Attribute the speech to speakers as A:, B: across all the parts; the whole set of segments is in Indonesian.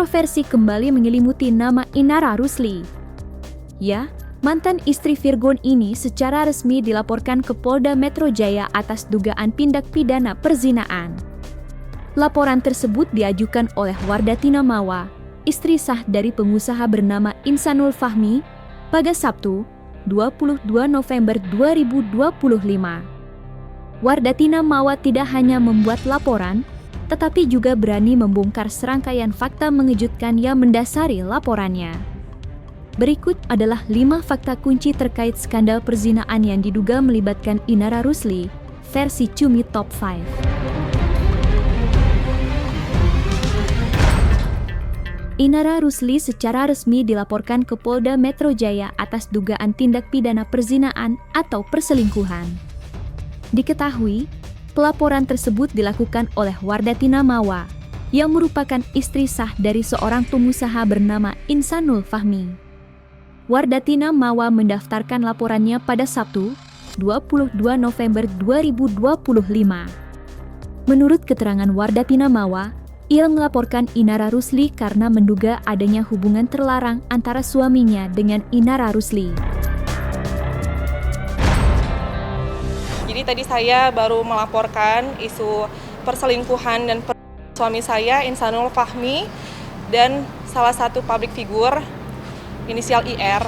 A: kontroversi kembali menyelimuti nama Inara Rusli. Ya, mantan istri Virgon ini secara resmi dilaporkan ke Polda Metro Jaya atas dugaan tindak pidana perzinaan. Laporan tersebut diajukan oleh Wardatina Mawa, istri sah dari pengusaha bernama Insanul Fahmi, pada Sabtu, 22 November 2025. Wardatina Mawa tidak hanya membuat laporan, tetapi juga berani membongkar serangkaian fakta mengejutkan yang mendasari laporannya. Berikut adalah 5 fakta kunci terkait skandal perzinaan yang diduga melibatkan Inara Rusli, versi Cumi Top 5. Inara Rusli secara resmi dilaporkan ke Polda Metro Jaya atas dugaan tindak pidana perzinaan atau perselingkuhan. Diketahui, pelaporan tersebut dilakukan oleh Wardatina Mawa, yang merupakan istri sah dari seorang pengusaha bernama Insanul Fahmi. Wardatina Mawa mendaftarkan laporannya pada Sabtu, 22 November 2025. Menurut keterangan Wardatina Mawa, ia melaporkan Inara Rusli karena menduga adanya hubungan terlarang antara suaminya dengan Inara Rusli.
B: Jadi tadi saya baru melaporkan isu perselingkuhan dan suami saya, Insanul Fahmi, dan salah satu public figure, inisial IR.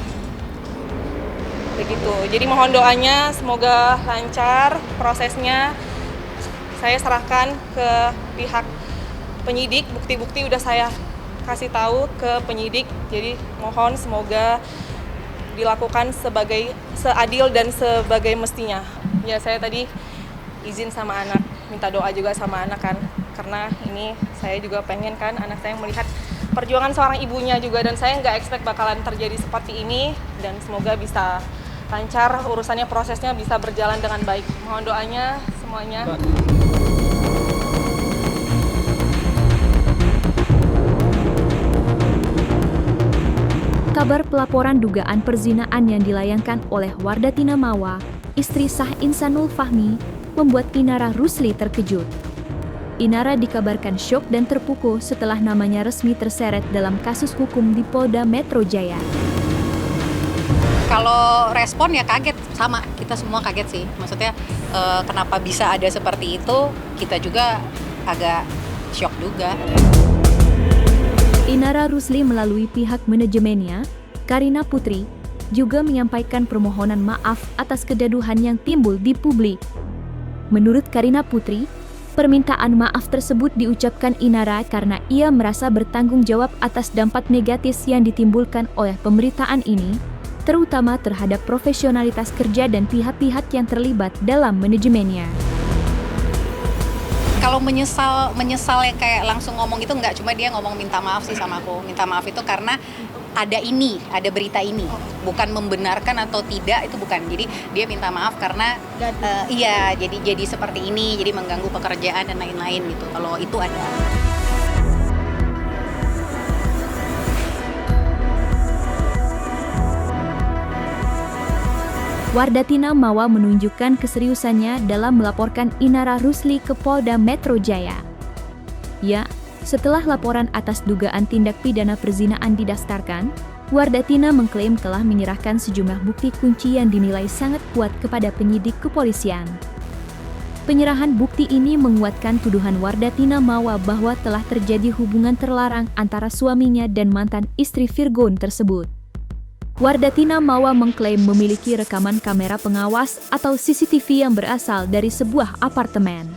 B: Begitu. Jadi mohon doanya, semoga lancar prosesnya. Saya serahkan ke pihak penyidik, bukti-bukti udah saya kasih tahu ke penyidik. Jadi mohon semoga dilakukan sebagai seadil dan sebagai mestinya. Ya, saya tadi izin sama anak, minta doa juga sama anak kan, karena ini saya juga pengen kan anak saya melihat perjuangan seorang ibunya juga, dan saya nggak expect bakalan terjadi seperti ini, dan semoga bisa lancar urusannya, prosesnya bisa berjalan dengan baik. Mohon doanya semuanya.
A: Kabar pelaporan dugaan perzinaan yang dilayangkan oleh Wardatina Mawa, istri sah Insanul Fahmi, membuat Inara Rusli terkejut. Inara dikabarkan syok dan terpukul setelah namanya resmi terseret dalam kasus hukum di Polda Metro Jaya.
C: Kalau respon ya kaget, sama kita semua kaget sih. Maksudnya kenapa bisa ada seperti itu, kita juga agak syok juga.
A: Inara Rusli melalui pihak manajemennya, Karina Putri, juga menyampaikan permohonan maaf atas kegaduhan yang timbul di publik. Menurut Karina Putri, permintaan maaf tersebut diucapkan Inara karena ia merasa bertanggung jawab atas dampak negatif yang ditimbulkan oleh pemberitaan ini, terutama terhadap profesionalitas kerja dan pihak-pihak yang terlibat dalam manajemennya.
C: Kalau menyesal yang kayak langsung ngomong itu enggak, cuma dia ngomong minta maaf sih sama aku. Minta maaf itu karena ada berita ini, bukan membenarkan atau tidak, itu bukan. Jadi dia minta maaf karena iya, jadi seperti ini, jadi mengganggu pekerjaan dan lain-lain gitu. Kalau itu ada.
A: Wardatina Mawa menunjukkan keseriusannya dalam melaporkan Inara Rusli ke Polda Metro Jaya. Ya, setelah laporan atas dugaan tindak pidana perzinaan didaftarkan, Wardatina mengklaim telah menyerahkan sejumlah bukti kunci yang dinilai sangat kuat kepada penyidik kepolisian. Penyerahan bukti ini menguatkan tuduhan Wardatina Mawa bahwa telah terjadi hubungan terlarang antara suaminya dan mantan istri Virgon tersebut. Wardatina Mawa mengklaim memiliki rekaman kamera pengawas atau CCTV yang berasal dari sebuah apartemen.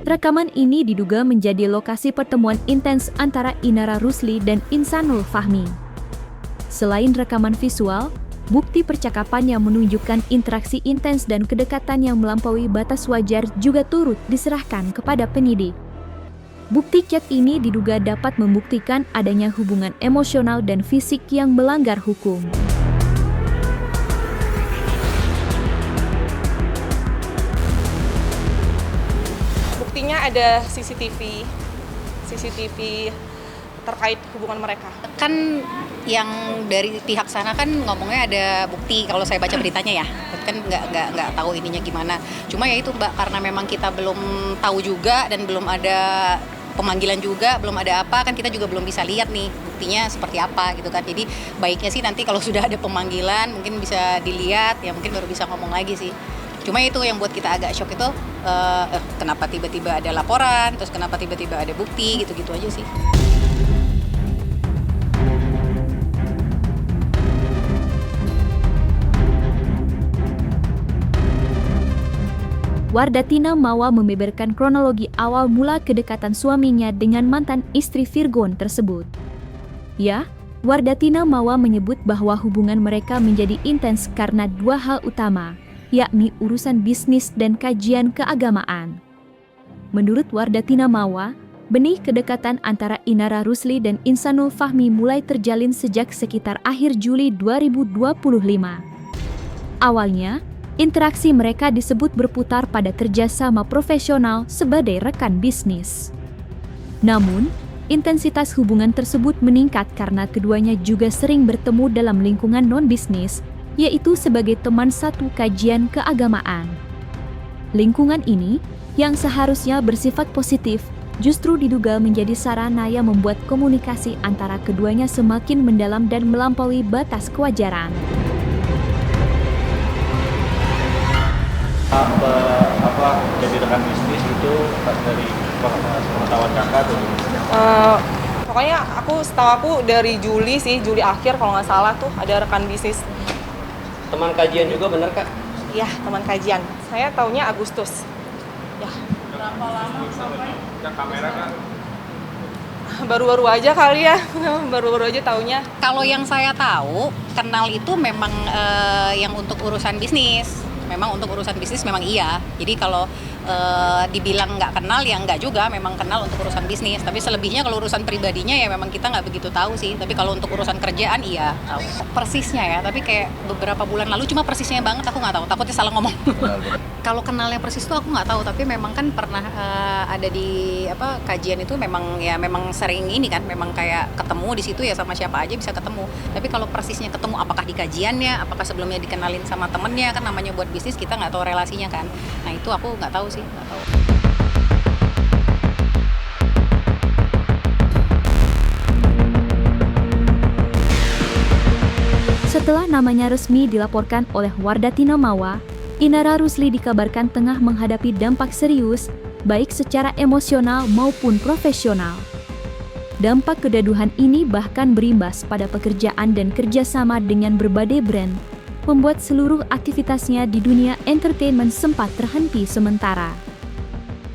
A: Rekaman ini diduga menjadi lokasi pertemuan intens antara Inara Rusli dan Insanul Fahmi. Selain rekaman visual, bukti percakapan yang menunjukkan interaksi intens dan kedekatan yang melampaui batas wajar juga turut diserahkan kepada penyidik. Bukti chat ini diduga dapat membuktikan adanya hubungan emosional dan fisik yang melanggar hukum.
B: Buktinya ada CCTV terkait hubungan mereka.
C: Kan yang dari pihak sana kan ngomongnya ada bukti, kalau saya baca beritanya ya, kan nggak tahu ininya gimana. Cuma ya itu Mbak, karena memang kita belum tahu juga dan belum ada pemanggilan juga, belum ada apa, kan kita juga belum bisa lihat nih buktinya seperti apa gitu kan. Jadi baiknya sih nanti kalau sudah ada pemanggilan mungkin bisa dilihat, ya mungkin baru bisa ngomong lagi sih. Cuma itu yang buat kita agak shock itu, kenapa tiba-tiba ada laporan, terus kenapa tiba-tiba ada bukti, gitu-gitu aja sih.
A: Wardatina Mawa membeberkan kronologi awal mula kedekatan suaminya dengan mantan istri Virgon tersebut. Ya, Wardatina Mawa menyebut bahwa hubungan mereka menjadi intens karena dua hal utama, yakni urusan bisnis dan kajian keagamaan. Menurut Wardatina Mawa, benih kedekatan antara Inara Rusli dan Insanul Fahmi mulai terjalin sejak sekitar akhir Juli 2025. Awalnya, interaksi mereka disebut berputar pada kerjasama profesional sebagai rekan bisnis. Namun, intensitas hubungan tersebut meningkat karena keduanya juga sering bertemu dalam lingkungan non-bisnis, yaitu sebagai teman satu kajian keagamaan. Lingkungan ini, yang seharusnya bersifat positif, justru diduga menjadi sarana yang membuat komunikasi antara keduanya semakin mendalam dan melampaui batas kewajaran.
D: Jadi rekan bisnis itu dari pengetahuan kakak tuh?
B: Pokoknya setahu aku dari Juli akhir kalau nggak salah tuh ada rekan bisnis.
D: Teman kajian juga bener kak?
B: Iya, teman kajian. Saya taunya Agustus. Ya.
D: Berapa lama sampai ke kamera kan?
B: Baru-baru aja kali ya, baru-baru aja taunya.
C: Kalau yang saya tahu, kenal itu memang yang untuk urusan bisnis. Memang untuk urusan bisnis memang iya. Jadi kalau dibilang nggak kenal ya nggak juga, memang kenal untuk urusan bisnis. Tapi selebihnya kalau urusan pribadinya ya memang kita nggak begitu tahu sih. Tapi kalau untuk urusan kerjaan iya tahu. Persisnya ya, tapi kayak beberapa bulan lalu cuma persisnya banget aku nggak tahu. Takutnya salah ngomong. Kalau kenalnya persis tuh aku nggak tahu. Tapi memang kan pernah ada di kajian itu memang sering ini kan, memang kayak ketemu di situ ya sama siapa aja bisa ketemu. Tapi kalau persisnya ketemu apakah di kajiannya, apakah sebelumnya dikenalin sama temennya, kan namanya buat bisnis kita nggak tahu relasinya kan. Nah itu aku nggak tahu sih, nggak tahu.
A: Setelah namanya resmi dilaporkan oleh Wardatina Mawa, Inara Rusli dikabarkan tengah menghadapi dampak serius, baik secara emosional maupun profesional. Dampak kegaduhan ini bahkan berimbas pada pekerjaan dan kerjasama dengan berbagai brand, membuat seluruh aktivitasnya di dunia entertainment sempat terhenti sementara.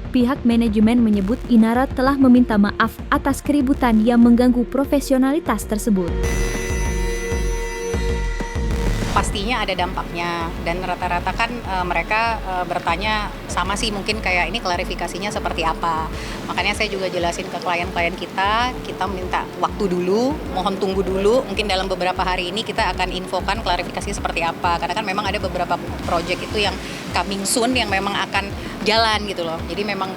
A: Pihak manajemen menyebut Inara telah meminta maaf atas keributan yang mengganggu profesionalitas tersebut.
C: Pastinya ada dampaknya, dan rata-rata kan mereka bertanya sama sih, mungkin kayak ini klarifikasinya seperti apa. Makanya saya juga jelasin ke klien-klien kita minta waktu dulu, mohon tunggu dulu, mungkin dalam beberapa hari ini kita akan infokan klarifikasi seperti apa. Karena kan memang ada beberapa project itu yang coming soon yang memang akan jalan gitu loh. Jadi memang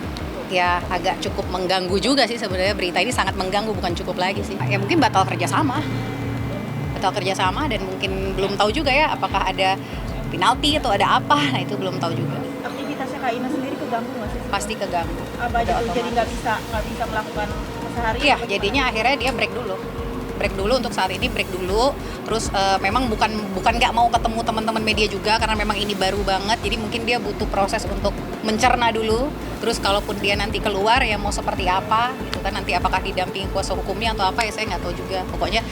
C: ya agak cukup mengganggu juga sih sebenarnya, berita ini sangat mengganggu, bukan cukup lagi sih. Ya mungkin batal kerjasama dan mungkin belum tahu juga ya apakah ada penalti atau ada apa, nah itu belum tahu juga.
E: Aktivitasnya Kak Ina sendiri keganggu nggak sih?
C: Pasti keganggu.
E: Apa aja tuh, jadi nggak bisa melakukan sehari?
C: Iya, jadinya akhirnya dia break dulu untuk saat ini, break dulu. Terus memang bukan nggak mau ketemu teman-teman media juga, karena memang ini baru banget, jadi mungkin dia butuh proses untuk mencerna dulu. Terus kalaupun dia nanti keluar ya mau seperti apa gitu kan, nanti apakah didampingi kuasa hukumnya atau apa ya saya nggak tahu juga. Pokoknya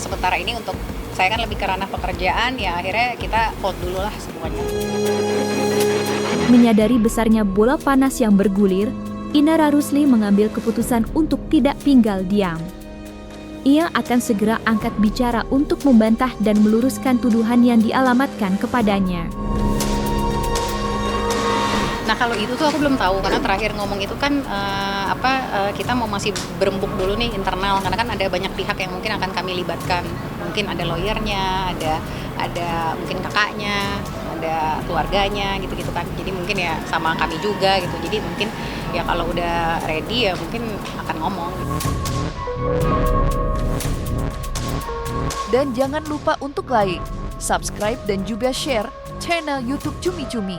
C: sementara ini untuk saya kan lebih ke ranah pekerjaan, ya akhirnya kita hold dulu lah semuanya.
A: Menyadari besarnya bola panas yang bergulir, Inara Rusli mengambil keputusan untuk tidak tinggal diam. Ia akan segera angkat bicara untuk membantah dan meluruskan tuduhan yang dialamatkan kepadanya.
C: Nah kalau itu tuh aku belum tahu, karena terakhir ngomong itu kan kita mau masih berembuk dulu nih internal, karena kan ada banyak pihak yang mungkin akan kami libatkan. Mungkin ada lawyernya, ada mungkin kakaknya, ada keluarganya gitu-gitu kan. Jadi mungkin ya sama kami juga gitu. Jadi mungkin ya kalau udah ready ya mungkin akan ngomong.
F: Dan jangan lupa untuk like, subscribe dan juga share channel YouTube Cumi Cumi.